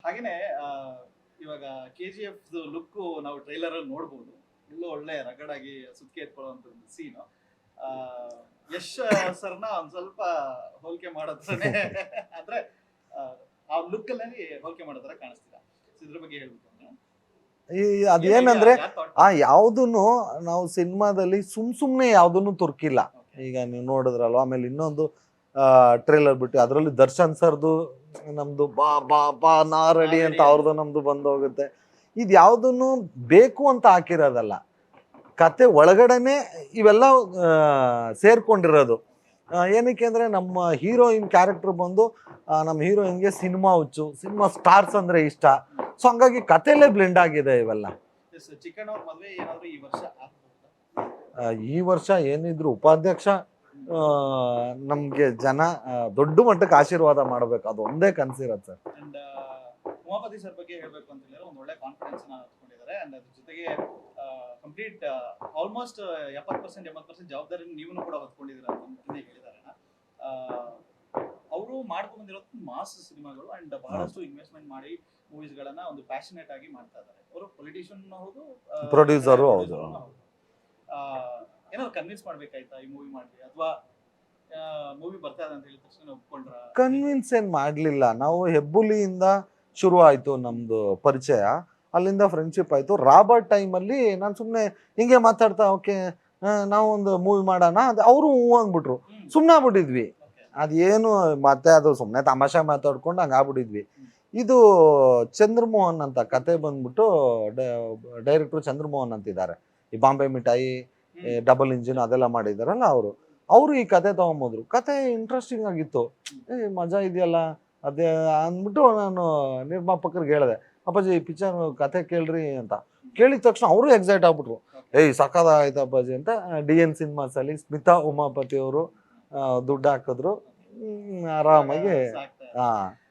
ಹಾಗೇನೆ ಆ, ಇವಾಗ KGF ಲುಕ್ ನಾವು ಟ್ರೈಲರ್ ಅಲ್ಲಿ ನೋಡ್ಬೋದು. ಎಲ್ಲೋ ಒಳ್ಳೆ ರಗಡ್ ಆಗಿ ಸುತ್ಕೆ ಎತ್ಕೊಳ್ಳುವಂತ ಒಂದು ಸೀನು. ಆ, ಯಶ್ ಸರ್ನ ಒಂದ್ ಸ್ವಲ್ಪ ಹೋಲಿಕೆ ಮಾಡೋದ್ರನೆ ಅಂದ್ರೆ ಆ, ಆ ಲುಕ್ ಅಲ್ಲಿ ಹೋಲಿಕೆ ಮಾಡೋ ತರ ಕಾಣಿಸ್ತಿಲ್ಲ. So ಇದ್ರ ಬಗ್ಗೆ ಹೇಳ್ಬೇಕು ಅಂದ್ರೆ ಈ ಏನ್ idea, ಅದೇನಂದ್ರೆ ಯಾರ್ thought ಆ ಬಂತು? ಯಾವುದನ್ನು ನಾವು ಸಿನಿಮಾದಲ್ಲಿ ಸುಮ್ನೆ ಯಾವುದನ್ನು ತುರ್ಕಿಲ್ಲ. Okay. ಈಗ ನೀವು ನೋಡಿದ್ರಲ್ವ, ಆಮೇಲೆ ಇನ್ನೊಂದು ಟ್ರೇಲರ್ ಬಿಟ್ಟು ಅದರಲ್ಲಿ ದರ್ಶನ್ ಸರ್ದು ನಮ್ದು ಬಾ ಬಾ ಬಾ ನಾರಡಿ ಅಂತ ಅವ್ರದ್ದು ನಮ್ದು ಬಂದೋಗುತ್ತೆ. ಇದು ಯಾವುದನ್ನು ಬೇಕು ಅಂತ ಹಾಕಿರೋದಲ್ಲ, ಕತೆ ಒಳಗಡೆನೆ ಇವೆಲ್ಲ ಸೇರ್ಕೊಂಡಿರೋದು. ಏನಕ್ಕೆ ಅಂದರೆ ನಮ್ಮ ಹೀರೋಯಿನ್ ಕ್ಯಾರೆಕ್ಟರ್ ಬಂದು ನಮ್ಮ ಹೀರೋಯಿನ್ಗೆ ಸಿನಿಮಾ ಹುಚ್ಚು, ಸಿನಿಮಾ ಸ್ಟಾರ್ಸ್ ಅಂದರೆ ಇಷ್ಟ. ಸೊ ಹಂಗಾಗಿ ಕತೆಯಲ್ಲೇ ಬ್ಲೆಂಡ್ ಆಗಿದೆ ಇವೆಲ್ಲ. Yes, ಚಿಕ್ಕಣ್ಣ ಅವ್ರ ಮದ್ವೆ ಏನಾದ್ರು ಈ ವರ್ಷ ಆಗ್ಬಹುದಾ? ಈ ವರ್ಷ ಏನಿದ್ರು ಉಪಾಧ್ಯಕ್ಷ ನಮಗೆ ಜನ ದೊಡ್ಡ ಮಟ್ಟಕ್ಕೆ ಆಶೀರ್ವಾದ ಮಾಡಬೇಕು, ಅದು ಒಂದೇ ಕನಸಿರತ್ತೆ ಸರ್. ಅಂಡ್ ಉಮಾಪತಿ ಸರ್ ಬಗ್ಗೆ ಹೇಳ್ಬೇಕು ಅಂತ ಹೇಳಿದ್ರೆ ಒಂದು ಒಳ್ಳೆ ಕಾನ್ಫಿಡೆನ್ಸ್ ನ ಹತ್ಕೊಂಡಿದ್ದಾರೆ. ಅಂಡ್ ಅದ್ರ ಜೊತೆಗೆ ಕಂಪ್ಲೀಟ್ ಆಲ್ಮೋಸ್ಟ್ 70% 80% ಜವಾಬ್ದಾರಿ ನೀವು ಕೂಡ ಹೊತ್ಕೊಂಡಿದ್ದೀರಾ ಅಂತ ಹೇಳಿದ್ದಾರೆ. ಅವರು ಮಾಡ್ಕೊಂಡು ಬಂದಿರೋ ಮಾಸ್ ಸಿನಿಮಾಗಳು ಅಂಡ್ ಬಹಳಷ್ಟು ಇನ್ವೆಸ್ಟ್ಮೆಂಟ್ ಮಾಡಿ ಮೂವೀಸ್ ಗಳನ್ನ ಒಂದು ಪ್ಯಾಷನೇಟ್ ಆಗಿ ಮಾಡ್ತಾ ಇದ್ದಾರೆ. ಅವರು ಪೊಲಿಟಿಷಿಯನ್ ಹೌದು, ಪ್ರೊಡ್ಯೂಸರು ಹೌದು. ಏನಾದ್ರು ಕನ್ವಿನ್ಸ್ ಮಾಡ್ಬೇಕಾಯ್ತಾ ಈ ಮೂವಿ ಮಾಡಿ, ಅಥವಾ ಮೂವಿ ಬರ್ತಾ ಇದೆ ಅಂತ ಹೇಳಿದ ತಕ್ಷಣ ಒಪ್ಕೊಂಡ್ರ? ಕನ್ವಿನ್ಸ್ ಏನು ಮಾಡಲಿಲ್ಲ. ನಾವು ಹೆಬ್ಬುಲಿಯಿಂದ ಶುರು ಆಯಿತು ನಮ್ಮದು ಪರಿಚಯ, ಅಲ್ಲಿಂದ ಫ್ರೆಂಡ್ಶಿಪ್ ಆಯಿತು. ರಾಬರ್ಟ್ ಟೈಮಲ್ಲಿ ನಾನು ಸುಮ್ಮನೆ ಹಿಂಗೆ ಮಾತಾಡ್ತಾ ಓಕೆ ನಾವು ಒಂದು ಮೂವಿ ಮಾಡೋಣ ಅದು ಅವರು ಹ್ಞೂ ಅಂದ್ಬಿಟ್ರು. ಸುಮ್ಮನೆ ಆಗ್ಬಿಟ್ಟಿದ್ವಿ. ಅದೇನು ಮತ್ತೆ ಅದು ಸುಮ್ಮನೆ ತಮಾಷೆ ಮಾತಾಡ್ಕೊಂಡು ಹಂಗೆ ಆಗ್ಬಿಟ್ಟಿದ್ವಿ. ಇದು ಚಂದ್ರಮೋಹನ್ ಅಂತ ಕತೆ ಬಂದ್ಬಿಟ್ಟು ಡೈರೆಕ್ಟ್ರು ಚಂದ್ರಮೋಹನ್ ಅಂತಿದ್ದಾರೆ. ಈ ಬಾಂಬೆ ಮಿಠಾಯಿ, ಡಬಲ್ ಇಂಜಿನ್ ಅದೆಲ್ಲ ಮಾಡಿದಾರಲ್ಲ ಅವರು ಈ ಕತೆ ತೊಗೊಂಬೋದ್ರು. ಕತೆ ಇಂಟ್ರೆಸ್ಟಿಂಗ್ ಆಗಿತ್ತು. ಮಜಾ ಇದೆಯಲ್ಲ ಅದೇ ಅಂದ್ಬಿಟ್ಟು ನಾನು ನಿರ್ಮಾಪಕರಿಗೆ ಹೇಳಿದೆ, ಅಪ್ಪಾಜಿ ಈ ಪಿಕ್ಚರ್ ಕತೆ ಕೇಳ್ರಿ ಅಂತ. ಕೇಳಿದ ತಕ್ಷಣ ಅವರು ಎಕ್ಸೈಟ್ ಆಗ್ಬಿಟ್ರು. ಸಖತ್ ಆಯ್ತು ಅಪ್ಪಾಜಿ ಅಂತ. DN ಸಿನಿಮಾಸಲ್ಲಿ ಸ್ಮಿತಾ ಉಮಾಪತಿ ಅವರು ದುಡ್ಡು ಹಾಕಿದ್ರು. ಆರಾಮಾಗಿ